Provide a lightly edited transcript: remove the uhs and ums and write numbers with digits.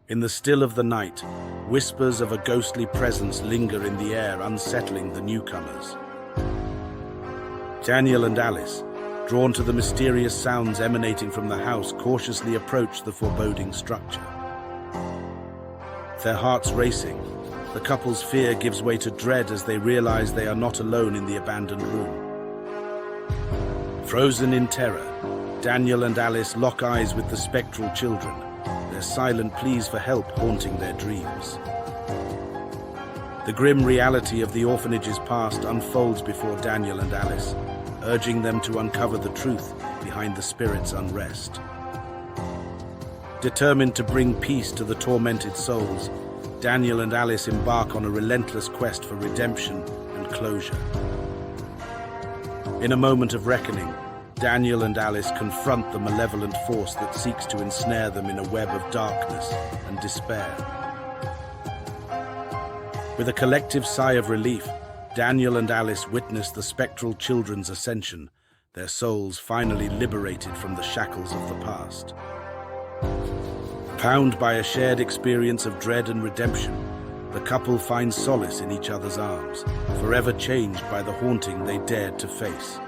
In the still of the night, whispers of a ghostly presence linger in the air, unsettling the newcomers. Daniel and Alice, drawn to the mysterious sounds emanating from the house, cautiously approach the foreboding structure. Their hearts racing, the couple's fear gives way to dread as they realize they are not alone in the abandoned room. Frozen in terror, Daniel and Alice lock eyes with the spectral children, their silent pleas for help haunting their dreams. The grim reality of the orphanage's past unfolds before Daniel and Alice, urging them to uncover the truth behind the spirit's unrest. Determined to bring peace to the tormented souls, Daniel and Alice embark on a relentless quest for redemption and closure. In a moment of reckoning, Daniel and Alice confront the malevolent force that seeks to ensnare them in a web of darkness and despair. With a collective sigh of relief, Daniel and Alice witness the spectral children's ascension, their souls finally liberated from the shackles of the past. Bound by a shared experience of dread and redemption, the couple finds solace in each other's arms, forever changed by the haunting they dared to face.